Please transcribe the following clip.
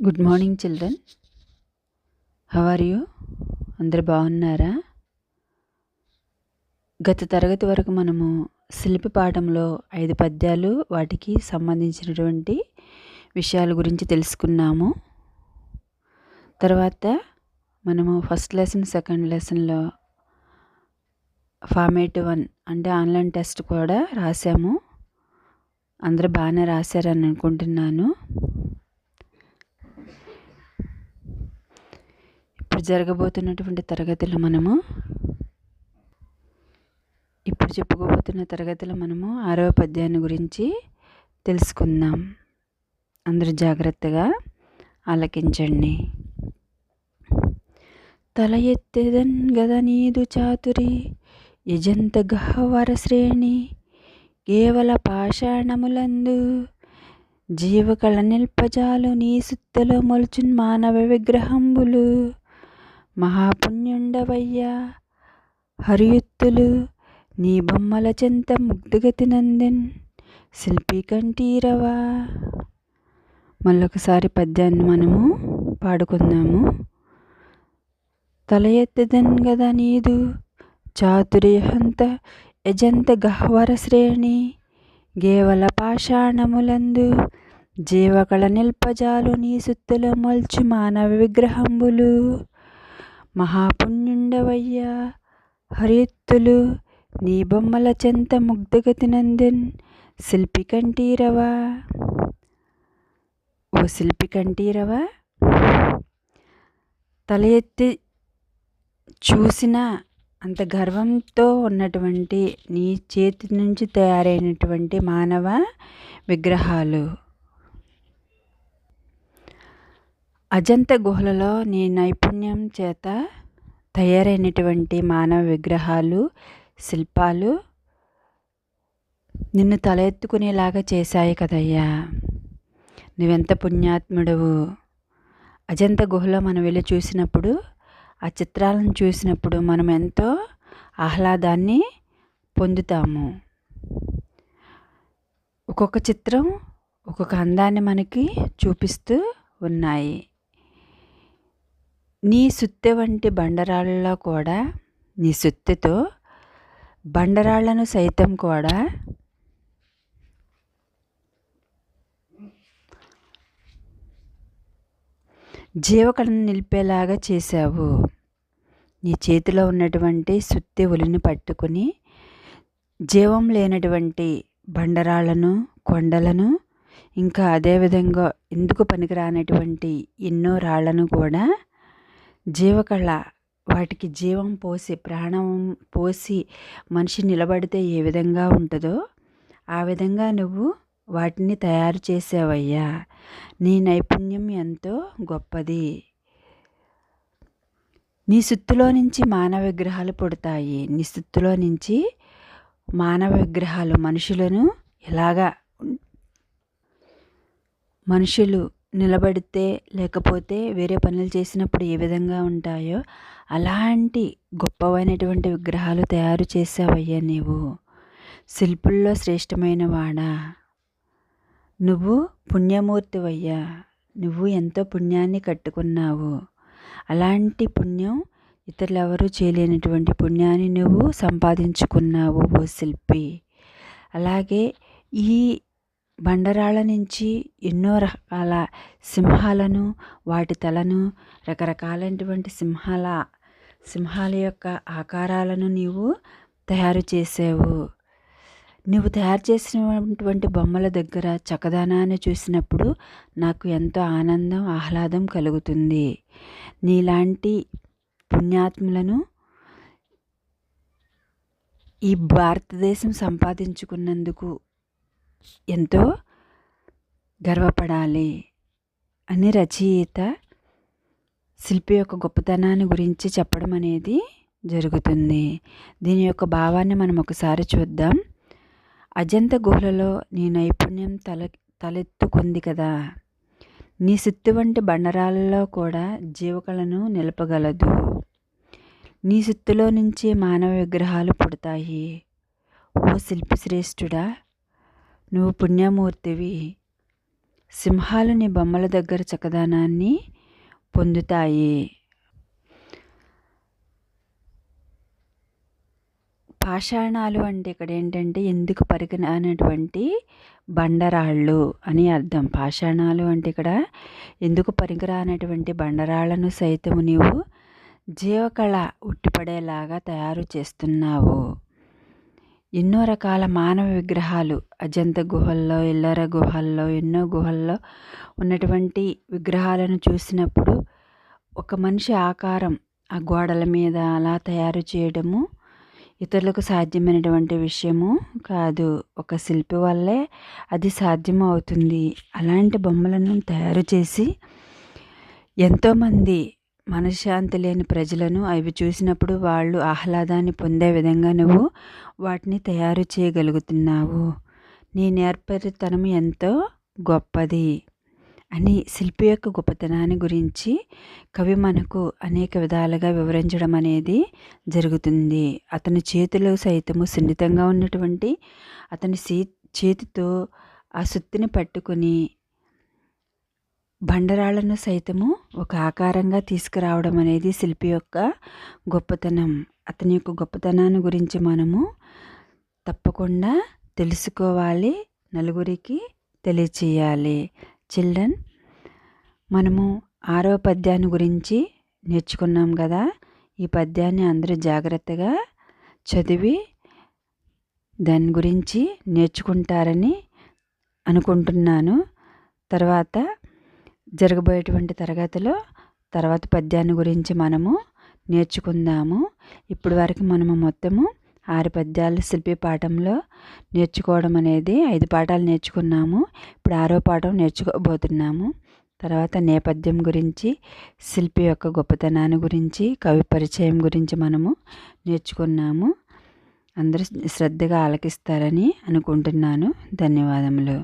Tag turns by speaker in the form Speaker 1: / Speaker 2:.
Speaker 1: Good morning children. How are you? అందరు బాగున్నారా? గత తరగతి వరకు మనము శిల్పి పాఠంలో 5 పద్యాలు వాటికి సంబంధించినటువంటి విషయాల గురించి తెలుసుకున్నాము. తర్వాత మనము ఫస్ట్ లెసన్ సెకండ్ లెసన్లో ఫార్మేటివ్ 1 అంటే ఆన్లైన్ టెస్ట్ కూడా రాసాము. అందరూ బాగానే రాశారని అనుకుంటున్నాను. ఇప్పుడు జరగబోతున్నటువంటి తరగతిలో మనము 6వ పద్యాన్ని గురించి తెలుసుకుందాం. అందరూ జాగ్రత్తగా ఆలకించండి. తల ఎత్తెదన్ గద నీదు చాతురి యజంత గహ్వర శ్రేణి కేవల పాషాణములందు జీవకళ నిల్పజాలు నీ సుత్తలో మొలుచున్ మానవ విగ్రహంబులు మహాపుణ్యుండవయ్యా హరియుత్తులు నీ బొమ్మల చెంత ముగ్ధగతి నందెన్ శిల్పి కంఠీరవా. మళ్ళొకసారి పద్యాన్ని మనము పాడుకుందాము. తల ఎత్తెదన్ గద నీదు చాతుర్యహంత యజంత గహ్వర శ్రేణి గేవల పాషాణములందు జీవకళ నిల్పజాలు నీ సుత్తులో మొల్చు మానవ విగ్రహంబులు మహాపుణ్యుండవయ్యా హరియుత్తులు నీ బొమ్మల చెంత ముగ్ధగతి నందెన్ శిల్పి కంఠీరవా. ఓ శిల్పి కంఠీరవా, తల ఎత్తి చూసిన అంత గర్వంతో ఉన్నటువంటి నీ చేతి నుంచి తయారైనటువంటి మానవ విగ్రహాలు, అజంత గుహలలో నీ నైపుణ్యం చేత తయారైనటువంటి మానవ విగ్రహాలు, శిల్పాలు నిన్ను తల ఎత్తుకునేలాగా చేశాయి కదయ్యా. నువ్వెంత పుణ్యాత్ముడవు. అజంత గుహలో మనం వెళ్ళి చూసినప్పుడు, ఆ చిత్రాలను చూసినప్పుడు మనం ఎంతో ఆహ్లాదాన్ని పొందుతాము. ఒక్కొక్క చిత్రం ఒక్కొక్క అందాన్ని మనకి చూపిస్తూ ఉన్నాయి. నీ సుత్తె వంటి బండరాళ్ళలో కూడా, నీ సుత్తెతో బండరాళ్లను సైతం కూడా జీవకళను నిలిపేలాగా చేశావు. నీ చేతిలో ఉన్నటువంటి సుత్తె ఉలిని పట్టుకుని జీవం లేనటువంటి బండరాళ్లను, కొండలను, ఇంకా అదేవిధంగా ఎందుకు పనికిరానటువంటి ఎన్నో రాళ్లను కూడా జీవకళ, వాటికి జీవం పోసి ప్రాణం పోసి మనిషి నిలబడితే ఏ విధంగా ఉంటుందో ఆ విధంగా నువ్వు వాటిని తయారు చేసావయ్యా. నీ నైపుణ్యం ఎంతో గొప్పది. నీ సుత్తులో నుంచి మానవ విగ్రహాలు పుడతాయి. నీ సుత్తులో నుంచి మానవ విగ్రహాలు మనుషులు నిలబడితే లేకపోతే వేరే పనులు చేసినప్పుడు ఏ విధంగా ఉంటాయో అలాంటి గొప్పవైనటువంటి విగ్రహాలు తయారు చేసావయ్యా. నీవు శిల్పుల్లో శ్రేష్టమైన వాడా. నువ్వు పుణ్యమూర్తివయ్యా. నువ్వు ఎంతో పుణ్యాన్ని కట్టుకున్నావు. అలాంటి పుణ్యం ఇతరులెవరూ చేయలేనటువంటి పుణ్యాన్ని నువ్వు సంపాదించుకున్నావు ఓ శిల్పి. అలాగే ఈ బండరాళ్ళ నుంచి ఎన్నో రకాల సింహాలను, వాటి తలను, రకరకాలైనటువంటి సింహాల యొక్క ఆకారాలను నీవు తయారు చేసావు. నువ్వు తయారు చేసినటువంటి బొమ్మల దగ్గర చక్కదనాన్ని చూసినప్పుడు నాకు ఎంతో ఆనందం, ఆహ్లాదం కలుగుతుంది. నీలాంటి పుణ్యాత్ములను ఈ భారతదేశం సంపాదించుకున్నందుకు ఎంతో గర్వపడాలి అని రచయిత శిల్పి యొక్క గొప్పతనాన్ని గురించి చెప్పడం అనేది జరుగుతుంది. దీని యొక్క భావాన్ని మనం ఒకసారి చూద్దాం. అజంత గుహలలో నీ నైపుణ్యం తలెత్తుకుంది కదా. నీ సుత్తి వంటి బండరాలలో కూడా జీవకళను నిలపగలదు. నీ సుత్తులో నుంచి మానవ విగ్రహాలు పుడతాయి. ఓ శిల్పి శ్రేష్ఠుడా, నువ్వు పుణ్యమూర్తివి. సింహాలు నీ బొమ్మల దగ్గర చక్కదనాన్ని పొందుతాయి. పాషాణాలు అంటే ఇక్కడ ఏంటంటే ఎందుకు పనికిరానటువంటి బండరాళ్ళు అని అర్థం. పాషాణాలు అంటే ఇక్కడ ఎందుకు పనికిరానటువంటి బండరాళ్లను సైతము నీవు జీవకళ ఉట్టిపడేలాగా తయారు చేస్తున్నావు. ఎన్నో రకాల మానవ విగ్రహాలు అజంతా గుహల్లో, ఎల్లోరా గుహల్లో, ఎన్నో గుహల్లో ఉన్నటువంటి విగ్రహాలను చూసినప్పుడు ఒక మనిషి ఆకారం ఆ గోడల మీద అలా తయారు చేయడము ఇతరులకు సాధ్యమైనటువంటి విషయము కాదు. ఒక శిల్పి వల్లే అది సాధ్యం అవుతుంది. అలాంటి బొమ్మలను తయారు చేసి ఎంతోమంది మనశ్శాంతి లేని ప్రజలను అవి చూసినప్పుడు వాళ్ళు ఆహ్లాదాన్ని పొందే విధంగా నువ్వు వాటిని తయారు చేయగలుగుతున్నావు. నీ నేర్పరితనం ఎంతో గొప్పది అని శిల్పి యొక్క గొప్పతనాన్ని గురించి కవి మనకు అనేక విధాలుగా వివరించడం అనేది జరుగుతుంది. అతని చేతిలో సైతము సున్నితంగా ఉన్నటువంటి అతని చేతితో ఆ సుత్తిని పట్టుకుని బండరాళ్లను సైతము ఒక ఆకారంగా తీసుకురావడం అనేది శిల్పి యొక్క గొప్పతనం. అతని యొక్క గొప్పతనాన్ని గురించి మనము తప్పకుండా తెలుసుకోవాలి, నలుగురికి తెలియచేయాలి. చిల్డ్రన్, మనము 6వ పద్యాన్ని గురించి నేర్చుకున్నాం కదా. ఈ పద్యాన్ని అందరూ జాగ్రత్తగా చదివి దాని గురించి నేర్చుకుంటారని అనుకుంటున్నాను. తర్వాత జరగబోయేటువంటి తరగతిలో తర్వాత పద్యాన్ని గురించి మనము నేర్చుకుందాము. ఇప్పటి వరకు మనము మొత్తము 6 పద్యాలు శిల్పి పాఠంలో నేర్చుకోవడం అనేది 5 పాఠాలు నేర్చుకున్నాము. ఇప్పుడు 6వ పాఠం నేర్చుకోబోతున్నాము. తర్వాత నేపథ్యం గురించి, శిల్పి యొక్క గొప్పతనాన్ని గురించి, కవి పరిచయం గురించి మనము నేర్చుకున్నాము. అందరూ శ్రద్ధగా ఆలకిస్తారని అనుకుంటున్నాను. ధన్యవాదములు.